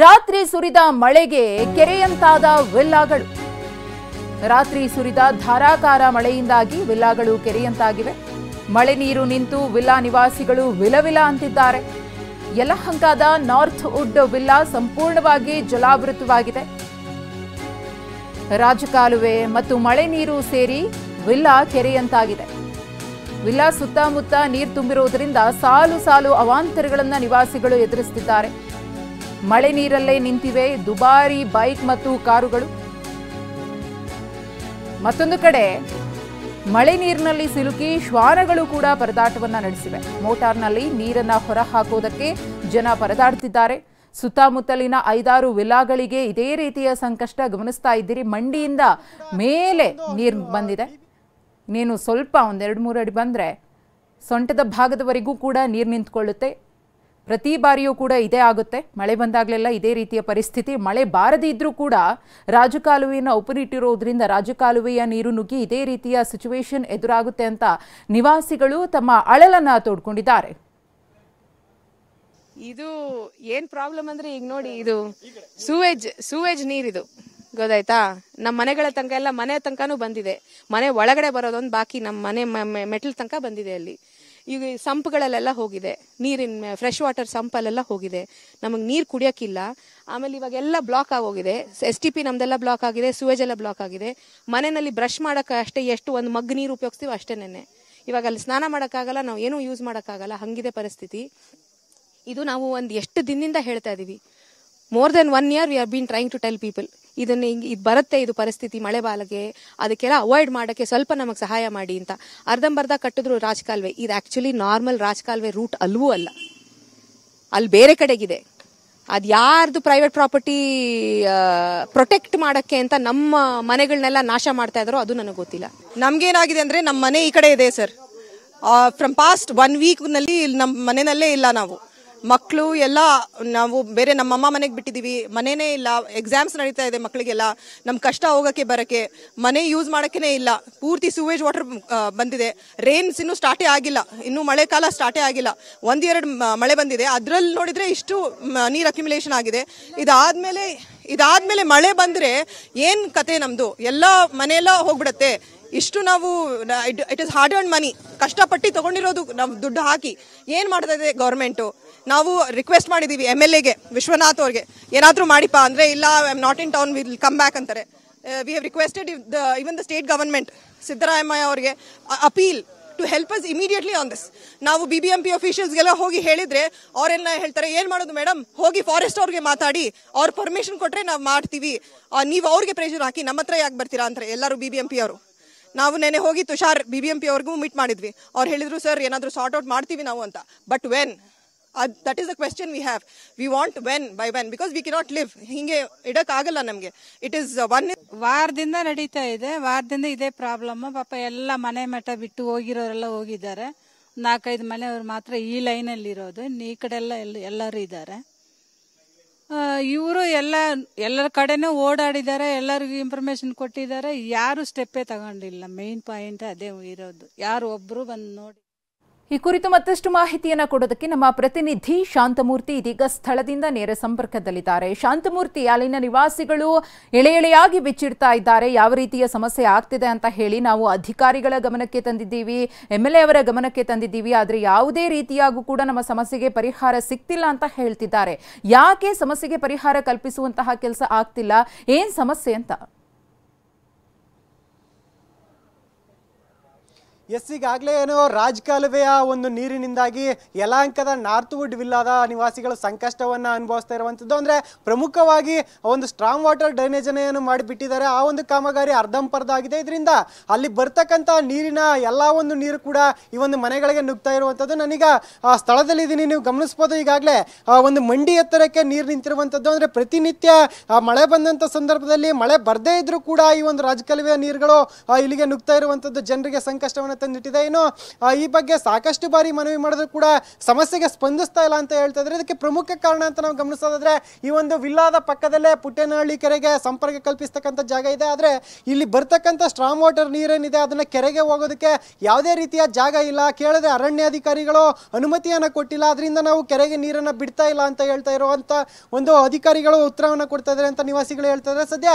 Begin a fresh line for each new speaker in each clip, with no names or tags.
ರಾತ್ರಿ ಸುರಿದ ಮಳೆಗೆ ಕೆರೆಯಂತಾದ ವಿಲ್ಲಾಗಳು. ರಾತ್ರಿ ಸುರಿದ ಧಾರಾಕಾರ ಮಳೆಯಿಂದಾಗಿ ವಿಲ್ಲಾಗಳು ಕೆರೆಯಂತಾಗಿವೆ. ಮಳೆ ನೀರು ನಿಂತು ವಿಲ್ಲಾ ನಿವಾಸಿಗಳು ವಿಲವಿಲ ಅಂತಿದ್ದಾರೆ. ಯಲಹಂಕದ ನಾರ್ತ್ ವುಡ್ ವಿಲ್ಲಾ ಸಂಪೂರ್ಣವಾಗಿ ಜಲಾವೃತವಾಗಿದೆ. ರಾಜಕಾಲುವೆ ಮತ್ತು ಮಳೆ ನೀರು ಸೇರಿ ವಿಲ್ಲಾ ಕೆರೆಯಂತಾಗಿದೆ. ವಿಲ್ಲಾ ಸುತ್ತಮುತ್ತ ನೀರು ತುಂಬಿರುವುದರಿಂದ ಸಾಲು ಸಾಲು ಅವಾಂತರಗಳನ್ನು ನಿವಾಸಿಗಳು ಎದುರಿಸುತ್ತಿದ್ದಾರೆ. ಮಳೆ ನೀರಲ್ಲೇ ನಿಂತಿವೆ ದುಬಾರಿ ಬೈಕ್ ಮತ್ತು ಕಾರುಗಳು. ಮತ್ತೊಂದು ಕಡೆ ಮಳೆ ನೀರಿನಲ್ಲಿ ಸಿಲುಕಿ ಶ್ವಾನಗಳು ಕೂಡ ಪರದಾಟವನ್ನ ನಡೆಸಿವೆ. ಮೋಟಾರ್ನಲ್ಲಿ ನೀರನ್ನ ಹೊರಹಾಕುವುದಕ್ಕೆ ಜನ ಪರದಾಡುತ್ತಿದ್ದಾರೆ. ಸುತ್ತಮುತ್ತಲಿನ 5-6 ವಿಲ್ಲಾಗಳಿಗೆ ಇದೇ ರೀತಿಯ ಸಂಕಷ್ಟ ಗಮನಿಸ್ತಾ ಇದ್ದೀರಿ. ಮಂಡಿಯಿಂದ ಮೇಲೆ ನೀರು ಬಂದಿದೆ. ನೀನು ಸ್ವಲ್ಪ 1-2-3 ಅಡಿ ಬಂದರೆ ಸೊಂಟದ ಭಾಗದವರೆಗೂ ಕೂಡ ನೀರು ನಿಂತ್ಕೊಳ್ಳುತ್ತೆ. ಪ್ರತಿ ಬಾರಿಯೂ ಕೂಡ ಇದೇ ಆಗುತ್ತೆ. ಮಳೆ ಬಂದಾಗಲೆಲ್ಲ ಇದೇ ರೀತಿಯ ಪರಿಸ್ಥಿತಿ. ಮಳೆ ಬಾರದೇ ಇದ್ರೂ ಕೂಡ ರಾಜಕಾಲುವೆಯನ್ನು ಉಪನಿಟ್ಟಿರೋದ್ರಿಂದ ರಾಜಕಾಲುವೆಯ ನೀರು ನುಗ್ಗಿ ಇದೇ ರೀತಿಯ ಸಿಚುವೇಶನ್ ಎದುರಾಗುತ್ತೆ ಅಂತ ನಿವಾಸಿಗಳು ತಮ್ಮ ಅಳಲನ್ನ ತೋಡ್ಕೊಂಡಿದ್ದಾರೆ.
ಇದು ಏನ್ ಪ್ರಾಬ್ಲಮ್ ಅಂದ್ರೆ ಈಗ ನೋಡಿ, ಇದು ಸೂವೇಜ್ ನೀರಿದು ಗೊತ್ತಾಯ್ತಾ. ನಮ್ಮ ಮನೆಗಳ ತನಕ ಎಲ್ಲ ಮನೆ ತನಕನೂ ಬಂದಿದೆ. ಮನೆ ಒಳಗಡೆ ಬರೋದೊಂದು ಬಾಕಿ, ನಮ್ಮ ಮನೆ ಮೆಟ್ಲ್ ತನಕ ಬಂದಿದೆ. ಅಲ್ಲಿ ಈಗ ಸಂಪ್ಗಳಲ್ಲೆಲ್ಲ ಹೋಗಿದೆ, ನೀರಿನ ಫ್ರೆಶ್ ವಾಟರ್ ಸಂಪಲ್ಲೆಲ್ಲ ಹೋಗಿದೆ. ನಮಗೆ ನೀರು ಕುಡಿಯೋಕ್ಕಿಲ್ಲ. ಆಮೇಲೆ ಇವಾಗೆಲ್ಲ ಬ್ಲಾಕ್ ಆಗೋಗಿದೆ. STP ನಮ್ದೆಲ್ಲ ಬ್ಲಾಕ್ ಆಗಿದೆ, ಸೂವೇಜ್ ಎಲ್ಲ ಬ್ಲಾಕ್ ಆಗಿದೆ. ಮನೆಯಲ್ಲಿ ಬ್ರಷ್ ಮಾಡೋಕೆ ಅಷ್ಟೇ, ಎಷ್ಟು ಒಂದು ಮಗ್ ನೀರು ಉಪಯೋಗಿಸ್ತೀವಿ ಅಷ್ಟೇನೆ. ಇವಾಗ ಅಲ್ಲಿ ಸ್ನಾನ ಮಾಡೋಕ್ಕಾಗಲ್ಲ, ನಾವು ಏನೂ ಯೂಸ್ ಮಾಡೋಕ್ಕಾಗಲ್ಲ, ಹಂಗಿದೆ ಪರಿಸ್ಥಿತಿ. ಇದು ನಾವು ಎಷ್ಟು ದಿನದಿಂದ ಹೇಳ್ತಾ ಇದೀವಿ. more than 1 year we have been trying to tell people ಇದು ಬರುತ್ತೆ, ಇದು ಪರಿಸ್ಥಿತಿ ಮಳೆ ಬಾಲಗೆ, ಅದಕ್ಕೆಲ್ಲ ಅವಾಯ್ಡ್ ಮಾಡೋಕ್ಕೆ ಸ್ವಲ್ಪ ನಮಗೆ ಸಹಾಯ ಮಾಡಿ ಅಂತ. ಅರ್ಧಂಬರ್ಧ ಕಟ್ಟಿದ್ರು ರಾಜಕಾಲುವೆ. ಇದು ಆಕ್ಚುಲಿ ನಾರ್ಮಲ್ ರಾಜಕಾಲುವೆ ರೂಟ್ ಅಲ್ವೂ ಅಲ್ಲ, ಅಲ್ಲಿ ಬೇರೆ ಕಡೆಗಿದೆ. ಅದು ಯಾರ್ದು ಪ್ರೈವೇಟ್ ಪ್ರಾಪರ್ಟಿ ಪ್ರೊಟೆಕ್ಟ್ ಮಾಡೋಕ್ಕೆ ಅಂತ ನಮ್ಮ ಮನೆಗಳನ್ನೆಲ್ಲ ನಾಶ ಮಾಡ್ತಾ ಇದ್ದಾರೋ ಅದು ನನಗೆ ಗೊತ್ತಿಲ್ಲ.
ನಮ್ಗೇನಾಗಿದೆ ಅಂದ್ರೆ ನಮ್ಮ ಮನೆ ಈ ಕಡೆ ಇದೆ ಸರ್. ಫ್ರಮ್ ಪಾಸ್ಟ್ 1 week ನಲ್ಲಿ ನಮ್ಮ ಮನೆಯಲ್ಲೇ ಇಲ್ಲ. ನಾವು ಮಕ್ಕಳು ಎಲ್ಲ ನಾವು ಬೇರೆ ನಮ್ಮಮ್ಮ ಮನೆಗೆ ಬಿಟ್ಟಿದೀವಿ. ಮನೆನೇ ಇಲ್ಲ, ಎಕ್ಸಾಮ್ಸ್ ನಡೀತಾ ಇದೆ ಮಕ್ಕಳಿಗೆಲ್ಲ. ನಮ್ ಕಷ್ಟ ಹೋಗಕ್ಕೆ ಬರಕ್ಕೆ, ಮನೆ ಯೂಸ್ ಮಾಡಕ್ಕೇನೆ ಇಲ್ಲ. ಪೂರ್ತಿ ಸೂವೇಜ್ ವಾಟರ್ ಬಂದಿದೆ. ರೇನ್ಸ್ ಇನ್ನೂ ಸ್ಟಾರ್ಟೇ ಆಗಿಲ್ಲ, ಇನ್ನೂ ಮಳೆ ಕಾಲ ಸ್ಟಾರ್ಟೇ ಆಗಿಲ್ಲ. 1-2 ಮಳೆ ಬಂದಿದೆ, ಅದ್ರಲ್ಲಿ ನೋಡಿದ್ರೆ ಇಷ್ಟು ನೀರ್ ಅಕ್ಯುಮುಲೇಷನ್ ಆಗಿದೆ. ಇದಾದ್ಮೇಲೆ ಮಳೆ ಬಂದ್ರೆ ಏನ್ ಕತೆ ನಮ್ದು, ಎಲ್ಲ ಮನೆಯೆಲ್ಲ ಹೋಗ್ಬಿಡತ್ತೆ. ಇಷ್ಟು ನಾವು ಇಟ್ ಇಸ್ ಹಾರ್ಡ್ ಅರ್ನ್ಡ್ ಮನಿ, ಕಷ್ಟಪಟ್ಟು ತಗೊಂಡಿರೋದು ನಾವು ದುಡ್ಡು ಹಾಕಿ. ಏನ್ ಮಾಡ್ತಾ ಇದೆ ಗೌರ್ಮೆಂಟು? ನಾವು ರಿಕ್ವೆಸ್ಟ್ ಮಾಡಿದೀವಿ MLAಗೆ, ವಿಶ್ವನಾಥ್ ಅವ್ರಿಗೆ, ಏನಾದ್ರೂ ಮಾಡಿಪಾ ಅಂದ್ರೆ ಇಲ್ಲ, I am not in town, will come back ಅಂತಾರೆ. We have requested even the state government, Siddaramaiah ಅವ್ರಿಗೆ appeal to help us immediately on this. ನಾವು BBMP ಅಫಿಷಿಯಲ್ಸ್ಗೆಲ್ಲ ಹೋಗಿ ಹೇಳಿದ್ರೆ ಅವ್ರೆಲ್ಲ ಹೇಳ್ತಾರೆ, ಏನ್ ಮಾಡೋದು ಮೇಡಮ್, ಹೋಗಿ ಫಾರೆಸ್ಟ್ ಅವ್ರಿಗೆ ಮಾತಾಡಿ, ಅವ್ರ ಪರ್ಮಿಷನ್ ಕೊಟ್ರೆ ನಾವು ಮಾಡ್ತೀವಿ, ನೀವು ಅವ್ರಿಗೆ ಪ್ರೆಷರ್ ಹಾಕಿ ನಮ್ಮ ಹತ್ರ ಯಾಕೆ ಬರ್ತೀರಾ ಅಂತಾರೆ ಎಲ್ಲರೂ BBMP ಅವರು. ನಾವು ನೆನೆ ಹೋಗಿ ತುಷಾರ್ BBMP ಅವ್ರಿಗೂ ಮೀಟ್ ಮಾಡಿದ್ವಿ. ಅವ್ರು ಹೇಳಿದ್ರು, ಸರ್ ಏನಾದ್ರು ಸಾರ್ಟ್ ಔಟ್ ಮಾಡ್ತೀವಿ ನಾವು ಅಂತ. But when? that is the question we have. We want when, by when, because we cannot live ಹಿಂಗೆ ಇಡಕ್ಕಾಗಲ್ಲ ನಮ್ಗೆ. ಇಟ್ ಇಸ್
ವಾರದಿಂದ ನಡೀತಾ ಇದೆ. ವಾರದಿಂದ ಇದೇ ಪ್ರಾಬ್ಲಮ್. ಪಾಪ ಎಲ್ಲ ಮನೆ ಮಠ ಬಿಟ್ಟು ಹೋಗಿರೋರೆಲ್ಲ ಹೋಗಿದ್ದಾರೆ. 4-5 ಮನೆಯವ್ರು ಮಾತ್ರ ಈ ಲೈನಲ್ಲಿ ಇರೋದು. ಈ ಕಡೆ ಎಲ್ಲರೂ ಇದ್ದಾರೆ. ಇವರು ಎಲ್ಲರ ಕಡೆನೂ ಓಡಾಡಿದ್ದಾರೆ, ಎಲ್ಲರಿಗೂ ಇನ್ಫಾರ್ಮೇಶನ್ ಕೊಟ್ಟಿದ್ದಾರೆ. ಯಾರು ಸ್ಟೆಪ್ಪೇ ತಗೊಂಡಿಲ್ಲ. ಮೇನ್ ಪಾಯಿಂಟ್ ಅದೇ ಇರೋದು. ಯಾರು ಒಬ್ರು ಬಂದು ನೋಡಿ.
ಈ ಕುರಿತು ಮತ್ತಷ್ಟು ಮಾಹಿತಿಯನ್ನು ಕೊಡೋದಕ್ಕೆ ನಮ್ಮ ಪ್ರತಿನಿಧಿ ಶಾಂತಮೂರ್ತಿ ಇದೀಗ ಸ್ಥಳದಿಂದ ನೇರ ಸಂಪರ್ಕದಲ್ಲಿದ್ದಾರೆ. ಶಾಂತಮೂರ್ತಿ, ಅಲ್ಲಿನ ನಿವಾಸಿಗಳು ಎಳೆಯಾಗಿ ಬಿಚ್ಚಿಡ್ತಾ ಇದ್ದಾರೆ. ಯಾವ ರೀತಿಯ ಸಮಸ್ಯೆ ಆಗ್ತಿದೆ ಅಂತ ಹೇಳಿ ನಾವು ಅಧಿಕಾರಿಗಳ ಗಮನಕ್ಕೆ ತಂದಿದ್ದೀವಿ, MLA ಅವರ ಗಮನಕ್ಕೆ ತಂದಿದ್ದೀವಿ. ಆದರೆ ಯಾವುದೇ ರೀತಿಯಾಗೂ ಕೂಡ ನಮ್ಮ ಸಮಸ್ಯೆಗೆ ಪರಿಹಾರ ಸಿಗ್ತಿಲ್ಲ ಅಂತ ಹೇಳ್ತಿದ್ದಾರೆ. ಯಾಕೆ ಸಮಸ್ಯೆಗೆ ಪರಿಹಾರ ಕಲ್ಪಿಸುವಂತಹ ಕೆಲಸ ಆಗ್ತಿಲ್ಲ? ಏನ್ ಸಮಸ್ಯೆ ಅಂತ?
ಈಗಾಗಲೇ ಏನೋ ರಾಜಕಾಲುವೆಯ ಒಂದು ನೀರಿನಿಂದಾಗಿ ಯಲಹಂಕದ ನಾರ್ತ್ ವುಡ್ ವಿಲ್ಲಾದ ನಿವಾಸಿಗಳು ಸಂಕಷ್ಟವನ್ನು ಅನುಭವಿಸ್ತಾ ಇರುವಂಥದ್ದು. ಅಂದರೆ ಪ್ರಮುಖವಾಗಿ ಒಂದು ಸ್ಟ್ರಾಂಗ್ ವಾಟರ್ ಡ್ರೈನೇಜ್ ಅನ್ನು ಮಾಡಿಬಿಟ್ಟಿದ್ದಾರೆ. ಆ ಒಂದು ಕಾಮಗಾರಿ ಅರ್ಧಂಪರ್ಧ ಆಗಿದೆ. ಇದರಿಂದ ಅಲ್ಲಿ ಬರ್ತಕ್ಕಂಥ ನೀರಿನ ಎಲ್ಲ ಒಂದು ನೀರು ಕೂಡ ಈ ಒಂದು ಮನೆಗಳಿಗೆ ನುಗ್ತಾ ಇರುವಂಥದ್ದು. ನಾನೀಗ ಸ್ಥಳದಲ್ಲಿ ಇದ್ದೀನಿ, ನೀವು ಗಮನಿಸ್ಬೋದು. ಈಗಾಗಲೇ ಒಂದು ಮಂಡಿ ಎತ್ತರಕ್ಕೆ ನೀರು ನಿಂತಿರುವಂಥದ್ದು. ಅಂದರೆ ಪ್ರತಿನಿತ್ಯ ಮಳೆ ಬಂದಂಥ ಸಂದರ್ಭದಲ್ಲಿ ಮಳೆ ಬರದೇ ಇದ್ರೂ ಕೂಡ ಈ ಒಂದು ರಾಜಕಾಲುವೆಯ ನೀರುಗಳು ಇಲ್ಲಿಗೆ ನುಗ್ತಾ ಇರುವಂಥದ್ದು ಜನರಿಗೆ ಸಂಕಷ್ಟವನ್ನು ತಂದಿಟ್ಟಿದೆ. ಇನ್ನು ಈ ಬಗ್ಗೆ ಸಾಕಷ್ಟು ಬಾರಿ ಮನವಿ ಮಾಡಿದ್ರು ಕೂಡ ಸಮಸ್ಯೆಗೆ ಸ್ಪಂದಿಸ್ತಾ ಇಲ್ಲ ಅಂತ ಹೇಳ್ತಾ ಇದ್ದಾರೆ. ಇದಕ್ಕೆ ಪ್ರಮುಖ ಕಾರಣ ಅಂತ ನಾವು ಗಮನಿಸೋದಾದ್ರೆ ಈ ಒಂದು ವಿಲ್ಲಾದ ಪಕ್ಕದಲ್ಲೇ ಪುಟ್ಟೇನಹಳ್ಳಿ ಕೆರೆಗೆ ಸಂಪರ್ಕ ಕಲ್ಪಿಸ್ತಕ್ಕಂಥ ಜಾಗ ಇದೆ. ಆದರೆ ಇಲ್ಲಿ ಬರ್ತಕ್ಕಂಥ ಸ್ಟ್ರಾಂಗ್ ವಾಟರ್ ನೀರೇನಿದೆ ಅದನ್ನ ಕೆರೆಗೆ ಹೋಗೋದಕ್ಕೆ ಯಾವುದೇ ರೀತಿಯ ಜಾಗ ಇಲ್ಲ. ಕೇಳಿದ್ರೆ ಅರಣ್ಯಾಧಿಕಾರಿಗಳು ಅನುಮತಿಯನ್ನ ಕೊಟ್ಟಿಲ್ಲ, ಅದರಿಂದ ನಾವು ಕೆರೆಗೆ ನೀರನ್ನ ಬಿಡ್ತಾ ಇಲ್ಲ ಅಂತ ಹೇಳ್ತಾ ಇರುವಂತ ಒಂದು ಅಧಿಕಾರಿಗಳು ಉತ್ತರವನ್ನ ಕೊಡ್ತಾ ಇದ್ದಾರೆ ಅಂತ ನಿವಾಸಿಗಳು ಹೇಳ್ತಾ ಇದ್ದಾರೆ. ಸದ್ಯ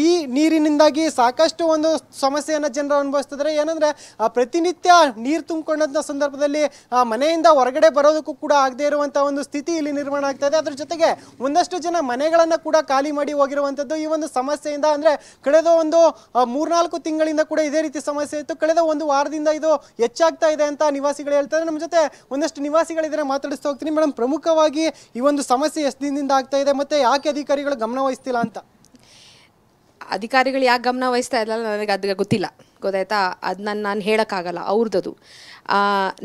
ಈ ನೀರಿನಿಂದಾಗಿ ಸಾಕಷ್ಟು ಒಂದು ಸಮಸ್ಯೆಯನ್ನ ಜನರು ಅನುಭವಿಸ್ತಿದ್ದಾರೆ. ಏನಂದ್ರೆ ಪ್ರತಿನಿತ್ಯ ನೀರು ತುಂಬಿಕೊಂಡಂತ ಸಂದರ್ಭದಲ್ಲಿ ಮನೆಯಿಂದ ಹೊರಗಡೆ ಬರೋದಕ್ಕೂ ಕೂಡ ಆಗದೆ ಇರುವಂತಹ ಒಂದು ಸ್ಥಿತಿ ಇಲ್ಲಿ ನಿರ್ಮಾಣ ಆಗ್ತಾ ಇದೆ. ಅದ್ರ ಜೊತೆಗೆ ಒಂದಷ್ಟು ಜನ ಮನೆಗಳನ್ನ ಕೂಡ ಖಾಲಿ ಮಾಡಿ ಹೋಗಿರುವಂತದ್ದು ಈ ಒಂದು ಸಮಸ್ಯೆಯಿಂದ. ಅಂದ್ರೆ ಕಳೆದ ಒಂದು 3-4 ತಿಂಗಳಿಂದ ಕೂಡ ಇದೇ ರೀತಿ ಸಮಸ್ಯೆ ಇತ್ತು. ಕಳೆದ ಒಂದು ವಾರದಿಂದ ಇದು ಹೆಚ್ಚಾಗ್ತಾ ಇದೆ ಅಂತ ನಿವಾಸಿಗಳು ಹೇಳ್ತಾರೆ. ನಮ್ಮ ಜೊತೆ ಒಂದಷ್ಟು ನಿವಾಸಿಗಳಿದ್ರೆ ಮಾತಾಡಿಸ್ತಾ ಹೋಗ್ತೀನಿ. ಮೇಡಮ್, ಪ್ರಮುಖವಾಗಿ ಈ ಒಂದು ಸಮಸ್ಯೆ ಎಷ್ಟು ದಿನದಿಂದ ಆಗ್ತಾ ಇದೆ ಮತ್ತೆ ಯಾಕೆ ಅಧಿಕಾರಿಗಳು ಗಮನ ವಹಿಸ್ತಿಲ್ಲ ಅಂತ?
ಅಧಿಕಾರಿಗಳು ಯಾಕೆ ಗಮನ ವಹಿಸ್ತಾ ಇಲ್ಲ ನನಗೆ ಅದು ಗೊತ್ತಿಲ್ಲ, ಗೊತ್ತಾಯ್ತಾ? ಅದು ನಾನು ಹೇಳೋಕ್ಕಾಗಲ್ಲ, ಅವ್ರದ್ದು.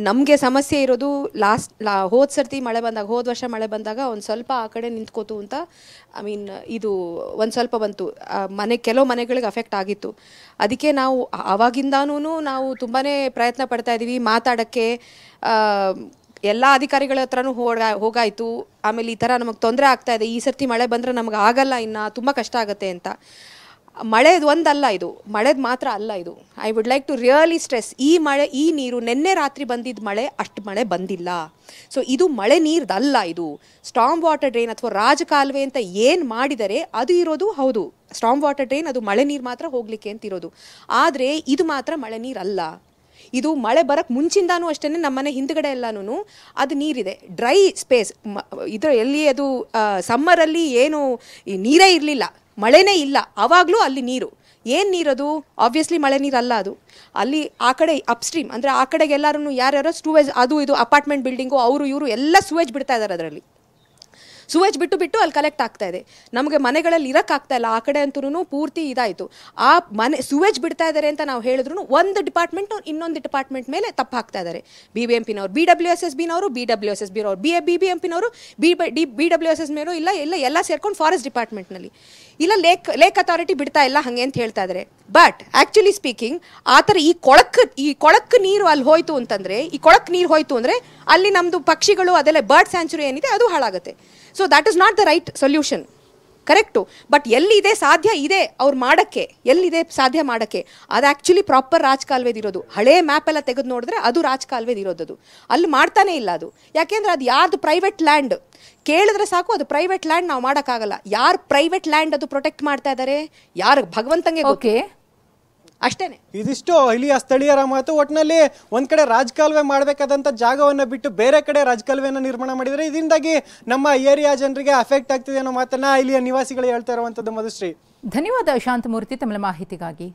ನಮಗೆ ಸಮಸ್ಯೆ ಇರೋದು ಹೋದ ಸರ್ತಿ ಮಳೆ ಬಂದಾಗ, ಹೋದ ವರ್ಷ ಮಳೆ ಬಂದಾಗ ಒಂದು ಸ್ವಲ್ಪ ಆ ಕಡೆ ನಿಂತ್ಕೋತು ಅಂತ, ಐ ಮೀನ್ ಇದು ಒಂದು ಸ್ವಲ್ಪ ಬಂತು, ಕೆಲವು ಮನೆಗಳಿಗೆ ಅಫೆಕ್ಟ್ ಆಗಿತ್ತು. ಅದಕ್ಕೆ ನಾವು ಆವಾಗಿಂದಾನೂ ನಾವು ತುಂಬಾ ಪ್ರಯತ್ನ ಪಡ್ತಾ ಇದ್ದೀವಿ ಮಾತಾಡೋಕ್ಕೆ. ಎಲ್ಲ ಅಧಿಕಾರಿಗಳ ಹತ್ರನೂ ಹೋಗಾಯಿತು. ಆಮೇಲೆ ಈ ಥರ ನಮಗೆ ತೊಂದರೆ ಆಗ್ತಾ ಇದೆ, ಈ ಸರ್ತಿ ಮಳೆ ಬಂದರೆ ನಮಗೆ ಆಗಲ್ಲ, ಇನ್ನು ತುಂಬ ಕಷ್ಟ ಆಗುತ್ತೆ ಅಂತ. ಮಳೆದು ಒಂದಲ್ಲ ಇದು, ಮಳೆದು ಮಾತ್ರ ಅಲ್ಲ ಇದು. I would like to really stress, ಈ ನೀರು ನಿನ್ನೆ ರಾತ್ರಿ ಬಂದಿದ್ದ ಮಳೆ ಅಷ್ಟು ಮಳೆ ಬಂದಿಲ್ಲ. ಸೊ ಇದು ಮಳೆ ನೀರ್ದಲ್ಲ, ಇದು ಸ್ಟಾರ್ಮ್ ವಾಟರ್ ಡ್ರೈನ್ ಅಥವಾ ರಾಜಕಾಲುವೆ ಅಂತ ಏನು ಮಾಡಿದರೆ ಅದು ಇರೋದು. ಹೌದು, ಸ್ಟಾರ್ಮ್ ವಾಟರ್ ಡ್ರೈನ್ ಅದು ಮಳೆ ನೀರು ಮಾತ್ರ ಹೋಗ್ಲಿಕ್ಕೆ ಅಂತ ಇರೋದು. ಆದರೆ ಇದು ಮಾತ್ರ ಮಳೆ ನೀರಲ್ಲ. ಇದು ಮಳೆ ಬರೋಕ್ಕೆ ಮುಂಚಿಂದಾನು ಅಷ್ಟೇ ನಮ್ಮನೆ ಹಿಂದ್ಗಡೆ ಎಲ್ಲನೂ ಅದು ನೀರಿದೆ, ಡ್ರೈ ಸ್ಪೇಸ್. ಎಲ್ಲಿ ಅದು ಸಮ್ಮರಲ್ಲಿ ಏನು ನೀರೇ ಇರಲಿಲ್ಲ, ಮಳೆನೇ ಇಲ್ಲ, ಆವಾಗಲೂ ಅಲ್ಲಿ ನೀರು. ಏನು ನೀರದು? ಆಬ್ವಿಯಸ್ಲಿ ಮಳೆ ನೀರಲ್ಲ ಅದು. ಅಲ್ಲಿ ಆ ಕಡೆ ಅಪ್ಸ್ಟ್ರೀಮ್ ಅಂದರೆ ಆ ಕಡೆಗೆ ಎಲ್ಲರೂ ಯಾರ್ಯಾರೋ ಸ್ಟೂವೇಜ್, ಅದು ಇದು ಅಪಾರ್ಟ್ಮೆಂಟ್ ಬಿಲ್ಡಿಂಗು, ಅವರು ಇವರು ಎಲ್ಲ ಸುವೇಜ್ ಬಿಡ್ತಾ ಇದ್ದಾರೆ. ಅದರಲ್ಲಿ ಸುವೇಜ್ ಬಿಟ್ಟು ಅಲ್ಲಿ ಕಲೆಕ್ಟ್ ಆಗ್ತಾ ಇದೆ. ನಮಗೆ ಮನೆಗಳಲ್ಲಿ ಇರೋಕ್ಕಾಗ್ತಾ ಇಲ್ಲ, ಆ ಕಡೆ ಅಂತೂ ಪೂರ್ತಿ ಇದಾಯಿತು. ಆ ಮನೆ ಸುವೇಜ್ ಬಿಡ್ತಾ ಇದ್ದಾರೆ ಅಂತ ನಾವು ಹೇಳಿದ್ರು ಒಂದು ಡಿಪಾರ್ಟ್ಮೆಂಟ್ ಇನ್ನೊಂದು ಡಿಪಾರ್ಟ್ಮೆಂಟ್ ಮೇಲೆ ತಪ್ಪು ಹಾಕ್ತಾ ಇದ್ದಾರೆ. BBMPನವರು, BWSSBನವರು, BWSSBನವರು, BBMPನವರು, BWSS ಮೇಲೂ ಎಲ್ಲ ಸೇರ್ಕೊಂಡು ಫಾರೆಸ್ಟ್ ಡಿಪಾರ್ಟ್ಮೆಂಟ್ನಲ್ಲಿ ಇಲ್ಲ, ಲೇಕ್ ಅಥಾರಿಟಿ ಬಿಡ್ತಾ ಇಲ್ಲ ಹಾಗೆ ಅಂತ ಹೇಳ್ತಾ ಇದ್ದಾರೆ. ಬಟ್ ಆ್ಯಕ್ಚುಲಿ ಸ್ಪೀಕಿಂಗ್ ಆ ಥರ ಈ ಕೊಳಕ್ಕೆ ನೀರು ಅಲ್ಲಿ ಹೋಯ್ತು ಅಂತಂದರೆ, ಈ ಕೊಳಕ್ಕೆ ನೀರು ಹೋಯ್ತು ಅಂದರೆ ಅಲ್ಲಿ ನಮ್ಮದು ಪಕ್ಷಿಗಳು ಅದೆಲ್ಲ ಬರ್ಡ್ ಸ್ಯಾಂಚುರಿ ಏನಿದೆ ಅದು ಹಾಳಾಗುತ್ತೆ. So that is not the right solution, correct. But ಎಲ್ಲಿದೆ ಸಾಧ್ಯ ಇದೆ ಅವ್ರು ಮಾಡೋಕ್ಕೆ, ಎಲ್ಲಿದೆ ಸಾಧ್ಯ ಮಾಡೋಕ್ಕೆ, ಅದು ಆ್ಯಕ್ಚುಲಿ ಪ್ರಾಪರ್ ರಾಜಕಾಲುವೆದಿರೋದು. ಹಳೇ ಮ್ಯಾಪ್ ಎಲ್ಲ ತೆಗೆದು ನೋಡಿದ್ರೆ ಅದು ರಾಜಕಾಲುವೆದಿರೋದು. ಅದು ಅಲ್ಲಿ ಮಾಡ್ತಾನೆ ಇಲ್ಲ ಅದು. ಯಾಕೆಂದರೆ ಅದು ಯಾರ್ದು ಪ್ರೈವೇಟ್ ಲ್ಯಾಂಡ್ ಕೇಳಿದ್ರೆ ಸಾಕು, ಅದು ಪ್ರೈವೇಟ್ ಲ್ಯಾಂಡ್, ನಾವು ಮಾಡೋಕ್ಕಾಗಲ್ಲ. ಯಾರು ಪ್ರೈವೇಟ್ ಲ್ಯಾಂಡ್ ಅದು ಪ್ರೊಟೆಕ್ಟ್ ಮಾಡ್ತಾ ಇದ್ದಾರೆ, ಯಾರು ಭಗವಂತಂಗೆ ಓಕೆ ಅಷ್ಟೇನೆ.
ಇದಿಷ್ಟು ಇಲ್ಲಿಯ ಸ್ಥಳೀಯರ ಮಾತು. ಒಟ್ಟಿನಲ್ಲಿ ಒಂದ್ ಕಡೆ ರಾಜಕಾಲುವೆ ಮಾಡಬೇಕಾದಂತ ಜಾಗವನ್ನ ಬಿಟ್ಟು ಬೇರೆ ಕಡೆ ರಾಜಕಾಲುವೆಯನ್ನು ನಿರ್ಮಾಣ ಮಾಡಿದರೆ ಇದರಿಂದಾಗಿ ನಮ್ಮ ಏರಿಯಾ ಜನರಿಗೆ ಅಫೆಕ್ಟ್ ಆಗ್ತಿದೆ ಅನ್ನೋ ಮಾತನ್ನ ಇಲ್ಲಿಯ ನಿವಾಸಿಗಳು ಹೇಳ್ತಾ ಇರುವಂತದ್ದು. ಮಧುಶ್ರೀ,
ಧನ್ಯವಾದ ಶಾಂತಮೂರ್ತಿ ತಮ್ಮ ಮಾಹಿತಿಗಾಗಿ.